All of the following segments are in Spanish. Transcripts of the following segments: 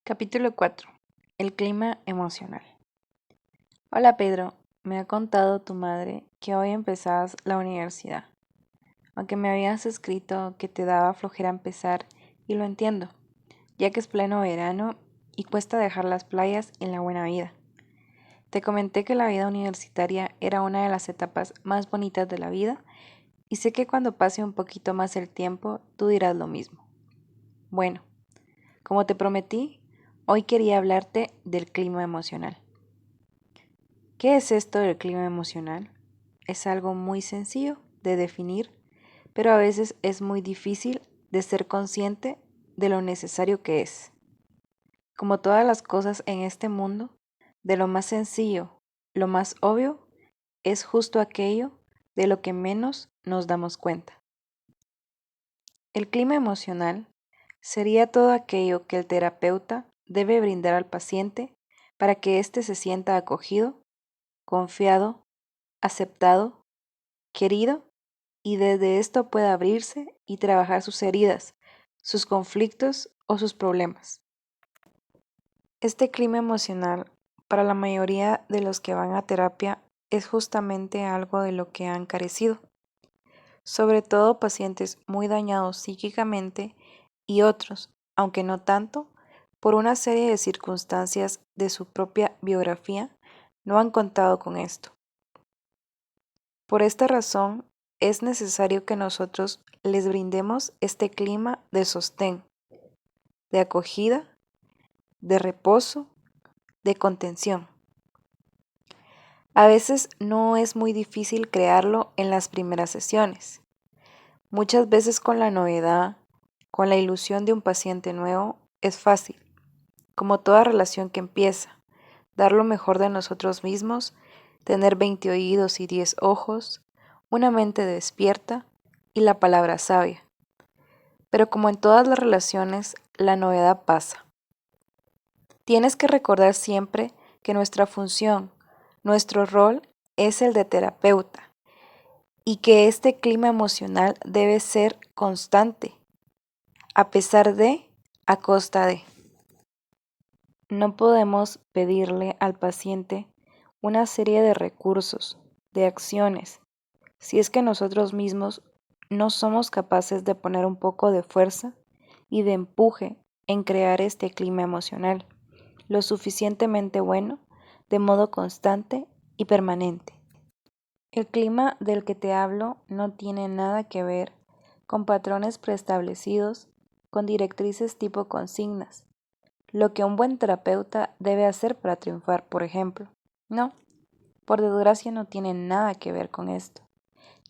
Capítulo 4. El clima emocional. Hola Pedro, me ha contado tu madre que hoy empezabas la universidad, aunque me habías escrito que te daba flojera empezar, y lo entiendo, ya que es pleno verano y cuesta dejar las playas y la buena vida. Te comenté que la vida universitaria era una de las etapas más bonitas de la vida y sé que cuando pase un poquito más el tiempo tú dirás lo mismo. Bueno, como te prometí, hoy quería hablarte del clima emocional. ¿Qué es esto del clima emocional? Es algo muy sencillo de definir, pero a veces es muy difícil de ser consciente de lo necesario que es. Como todas las cosas en este mundo, de lo más sencillo, lo más obvio, es justo aquello de lo que menos nos damos cuenta. El clima emocional sería todo aquello que el terapeuta debe brindar al paciente para que éste se sienta acogido, confiado, aceptado, querido, y desde esto pueda abrirse y trabajar sus heridas, sus conflictos o sus problemas. Este clima emocional, para la mayoría de los que van a terapia, es justamente algo de lo que han carecido, sobre todo pacientes muy dañados psíquicamente y otros, aunque no tanto, por una serie de circunstancias de su propia biografía, no han contado con esto. Por esta razón, es necesario que nosotros les brindemos este clima de sostén, de acogida, de reposo, de contención. A veces no es muy difícil crearlo en las primeras sesiones. Muchas veces con la novedad, con la ilusión de un paciente nuevo, es fácil, como toda relación que empieza, dar lo mejor de nosotros mismos, tener 20 oídos y 10 ojos, una mente despierta y la palabra sabia. Pero como en todas las relaciones, la novedad pasa. Tienes que recordar siempre que nuestra función, nuestro rol es el de terapeuta y que este clima emocional debe ser constante, a pesar de, a costa de. No podemos pedirle al paciente una serie de recursos, de acciones, si es que nosotros mismos no somos capaces de poner un poco de fuerza y de empuje en crear este clima emocional, lo suficientemente bueno, de modo constante y permanente. El clima del que te hablo no tiene nada que ver con patrones preestablecidos, con directrices tipo consignas, lo que un buen terapeuta debe hacer para triunfar, por ejemplo. No, por desgracia no tiene nada que ver con esto.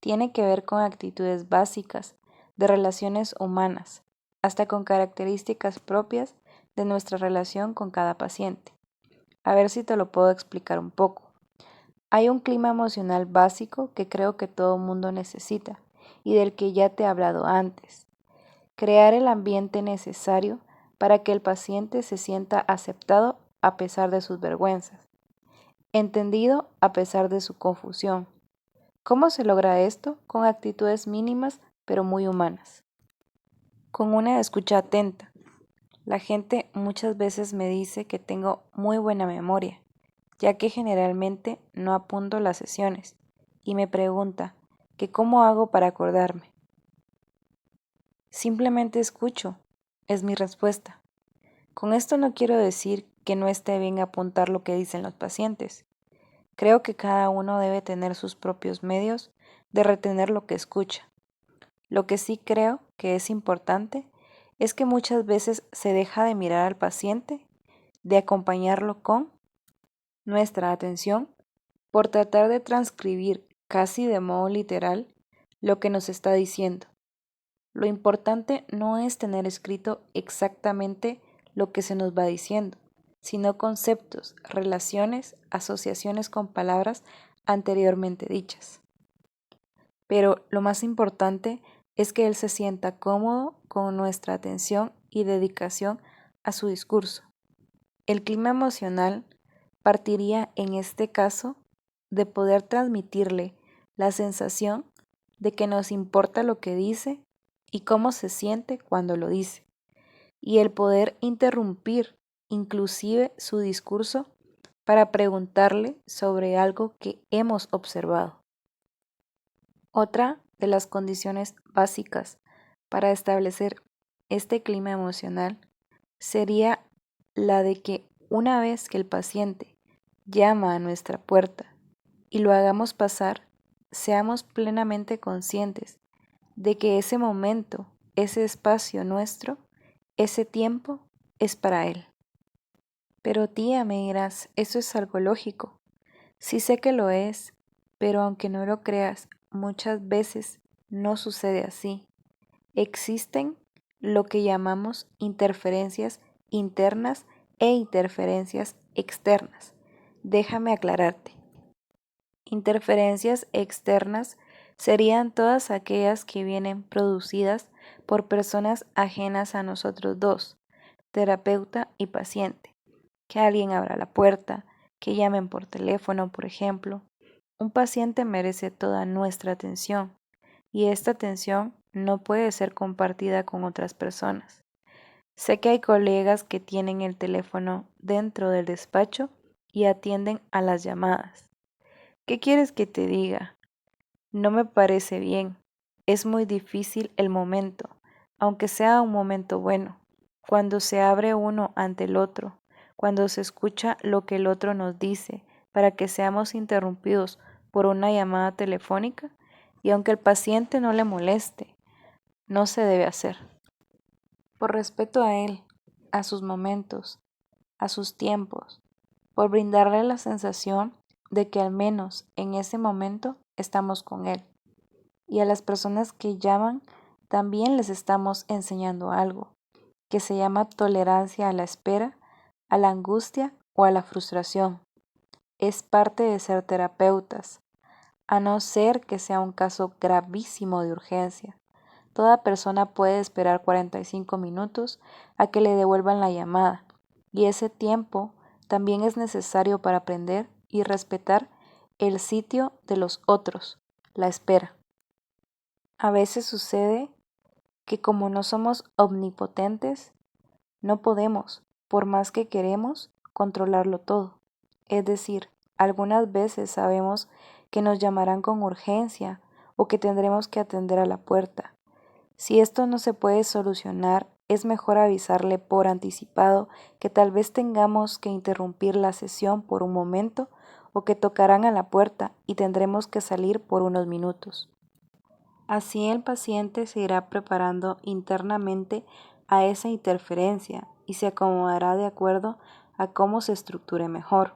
Tiene que ver con actitudes básicas de relaciones humanas, hasta con características propias de nuestra relación con cada paciente. A ver si te lo puedo explicar un poco. Hay un clima emocional básico que creo que todo mundo necesita y del que ya te he hablado antes. Crear el ambiente necesario para que el paciente se sienta aceptado a pesar de sus vergüenzas, entendido a pesar de su confusión. ¿Cómo se logra esto? Con actitudes mínimas pero muy humanas. Con una escucha atenta. La gente muchas veces me dice que tengo muy buena memoria, ya que generalmente no apunto las sesiones, y me pregunta que cómo hago para acordarme. Simplemente escucho, es mi respuesta. Con esto no quiero decir que no esté bien apuntar lo que dicen los pacientes. Creo que cada uno debe tener sus propios medios de retener lo que escucha. Lo que sí creo que es importante es que muchas veces se deja de mirar al paciente, de acompañarlo con nuestra atención, por tratar de transcribir casi de modo literal lo que nos está diciendo. Lo importante no es tener escrito exactamente lo que se nos va diciendo, sino conceptos, relaciones, asociaciones con palabras anteriormente dichas. Pero lo más importante es que él se sienta cómodo con nuestra atención y dedicación a su discurso. El clima emocional partiría en este caso de poder transmitirle la sensación de que nos importa lo que dice y cómo se siente cuando lo dice, y el poder interrumpir inclusive su discurso, para preguntarle sobre algo que hemos observado. Otra de las condiciones básicas para establecer este clima emocional sería la de que una vez que el paciente llama a nuestra puerta y lo hagamos pasar, seamos plenamente conscientes de que ese momento, ese espacio nuestro, ese tiempo es para él. Pero tía, me dirás, eso es algo lógico. Sí sé que lo es, pero aunque no lo creas, muchas veces no sucede así. Existen lo que llamamos interferencias internas e interferencias externas. Déjame aclararte. Interferencias externas serían todas aquellas que vienen producidas por personas ajenas a nosotros dos, terapeuta y paciente. Que alguien abra la puerta, que llamen por teléfono, por ejemplo. Un paciente merece toda nuestra atención y esta atención no puede ser compartida con otras personas. Sé que hay colegas que tienen el teléfono dentro del despacho y atienden a las llamadas. ¿Qué quieres que te diga? No me parece bien. Es muy difícil el momento, aunque sea un momento bueno, cuando se abre uno ante el otro, cuando se escucha lo que el otro nos dice, para que seamos interrumpidos por una llamada telefónica, y aunque el paciente no le moleste, no se debe hacer. Por respeto a él, a sus momentos, a sus tiempos, por brindarle la sensación de que al menos en ese momento estamos con él. Y a las personas que llaman también les estamos enseñando algo, que se llama tolerancia a la espera, a la angustia o a la frustración. Es parte de ser terapeutas, a no ser que sea un caso gravísimo de urgencia. Toda persona puede esperar 45 minutos a que le devuelvan la llamada, y ese tiempo también es necesario para aprender y respetar el sitio de los otros, la espera. A veces sucede que como no somos omnipotentes, no podemos, por más que queremos, controlarlo todo. Es decir, algunas veces sabemos que nos llamarán con urgencia o que tendremos que atender a la puerta. Si esto no se puede solucionar, es mejor avisarle por anticipado que tal vez tengamos que interrumpir la sesión por un momento o que tocarán a la puerta y tendremos que salir por unos minutos. Así el paciente se irá preparando internamente a esa interferencia y se acomodará de acuerdo a cómo se estructure mejor.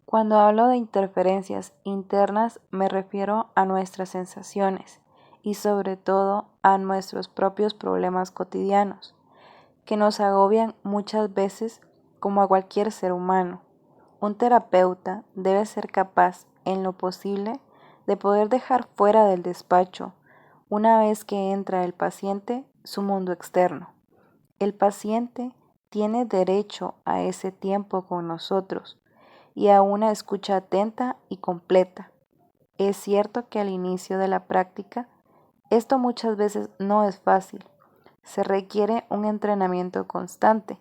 Cuando hablo de interferencias internas me refiero a nuestras sensaciones y sobre todo a nuestros propios problemas cotidianos, que nos agobian muchas veces como a cualquier ser humano. Un terapeuta debe ser capaz, en lo posible, de poder dejar fuera del despacho, una vez que entra el paciente, su mundo externo. El paciente tiene derecho a ese tiempo con nosotros y a una escucha atenta y completa. Es cierto que al inicio de la práctica, esto muchas veces no es fácil. Se requiere un entrenamiento constante.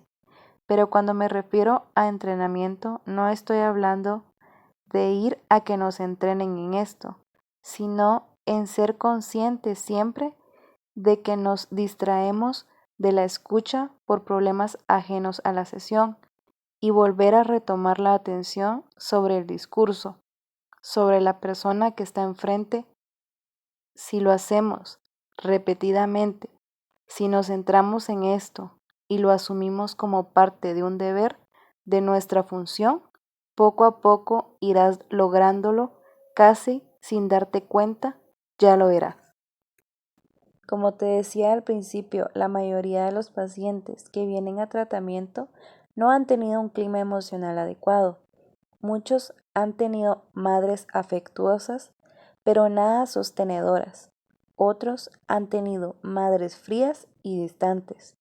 Pero cuando me refiero a entrenamiento, no estoy hablando de ir a que nos entrenen en esto, sino en ser conscientes siempre de que nos distraemos de la escucha por problemas ajenos a la sesión y volver a retomar la atención sobre el discurso, sobre la persona que está enfrente. Si lo hacemos repetidamente, si nos centramos en esto y lo asumimos como parte de un deber de nuestra función, poco a poco irás lográndolo casi sin darte cuenta, ya lo verás. Como te decía al principio, la mayoría de los pacientes que vienen a tratamiento no han tenido un clima emocional adecuado. Muchos han tenido madres afectuosas, pero nada sostenedoras. Otros han tenido madres frías y distantes.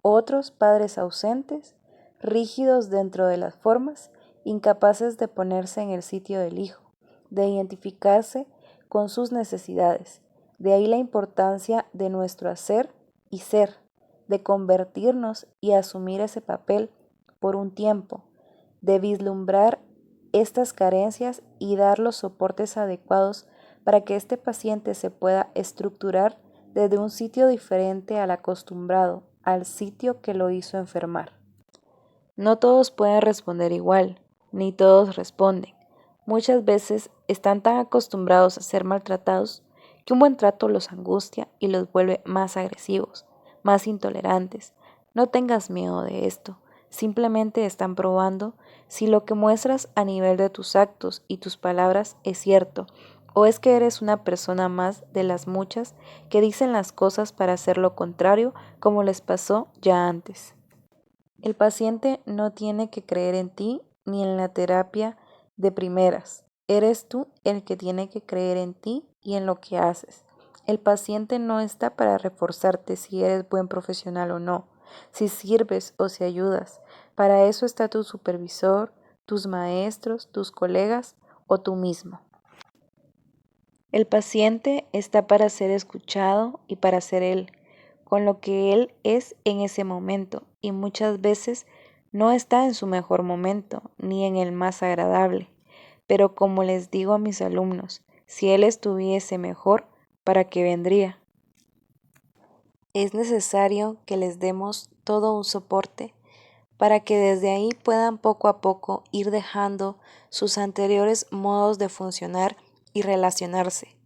Otros padres ausentes, rígidos dentro de las formas, incapaces de ponerse en el sitio del hijo, de identificarse con sus necesidades. De ahí la importancia de nuestro hacer y ser, de convertirnos y asumir ese papel por un tiempo, de vislumbrar estas carencias y dar los soportes adecuados para que este paciente se pueda estructurar desde un sitio diferente al acostumbrado, al sitio que lo hizo enfermar. No todos pueden responder igual, ni todos responden. Muchas veces están tan acostumbrados a ser maltratados que un buen trato los angustia y los vuelve más agresivos, más intolerantes. No tengas miedo de esto, simplemente están probando si lo que muestras a nivel de tus actos y tus palabras es cierto, o es que eres una persona más de las muchas que dicen las cosas para hacer lo contrario como les pasó ya antes. El paciente no tiene que creer en ti ni en la terapia de primeras. Eres tú el que tiene que creer en ti y en lo que haces. El paciente no está para reforzarte si eres buen profesional o no, si sirves o si ayudas. Para eso está tu supervisor, tus maestros, tus colegas o tú mismo. El paciente está para ser escuchado y para ser él, con lo que él es en ese momento, y muchas veces no está en su mejor momento, ni en el más agradable. Pero como les digo a mis alumnos, si él estuviese mejor, ¿para qué vendría? Es necesario que les demos todo un soporte para que desde ahí puedan poco a poco ir dejando sus anteriores modos de funcionar y relacionarse.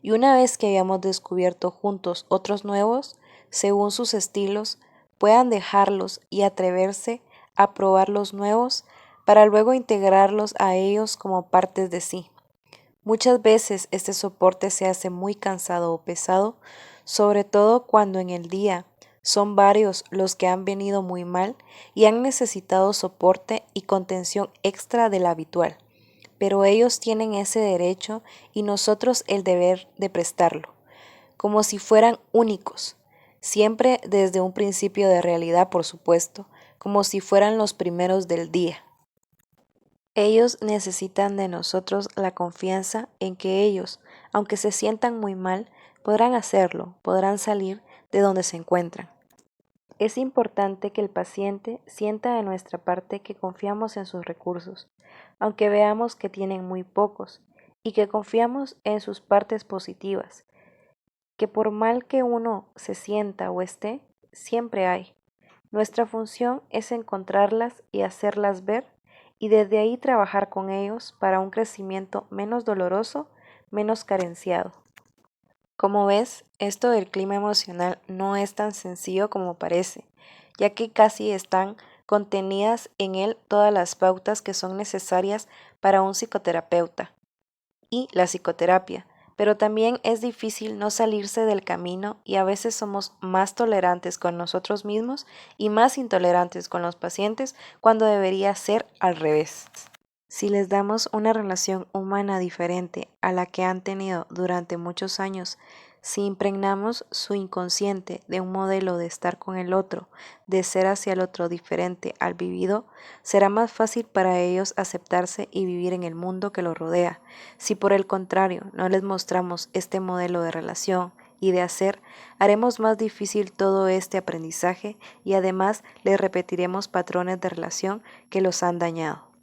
Y una vez que hayamos descubierto juntos otros nuevos, según sus estilos, puedan dejarlos y atreverse a probar los nuevos para luego integrarlos a ellos como partes de sí. Muchas veces este soporte se hace muy cansado o pesado, sobre todo cuando en el día son varios los que han venido muy mal y han necesitado soporte y contención extra del habitual, pero ellos tienen ese derecho y nosotros el deber de prestarlo, como si fueran únicos, siempre desde un principio de realidad, por supuesto, como si fueran los primeros del día. Ellos necesitan de nosotros la confianza en que ellos, aunque se sientan muy mal, podrán hacerlo, podrán salir de donde se encuentran. Es importante que el paciente sienta de nuestra parte que confiamos en sus recursos, aunque veamos que tienen muy pocos, y que confiamos en sus partes positivas, que por mal que uno se sienta o esté, siempre hay. Nuestra función es encontrarlas y hacerlas ver y desde ahí trabajar con ellos para un crecimiento menos doloroso, menos carenciado. Como ves, esto del clima emocional no es tan sencillo como parece, ya que casi están contenidas en él todas las pautas que son necesarias para un psicoterapeuta y la psicoterapia, pero también es difícil no salirse del camino y a veces somos más tolerantes con nosotros mismos y más intolerantes con los pacientes cuando debería ser al revés. Si les damos una relación humana diferente a la que han tenido durante muchos años, si impregnamos su inconsciente de un modelo de estar con el otro, de ser hacia el otro diferente al vivido, será más fácil para ellos aceptarse y vivir en el mundo que los rodea. Si por el contrario no les mostramos este modelo de relación y de hacer, haremos más difícil todo este aprendizaje y además les repetiremos patrones de relación que los han dañado.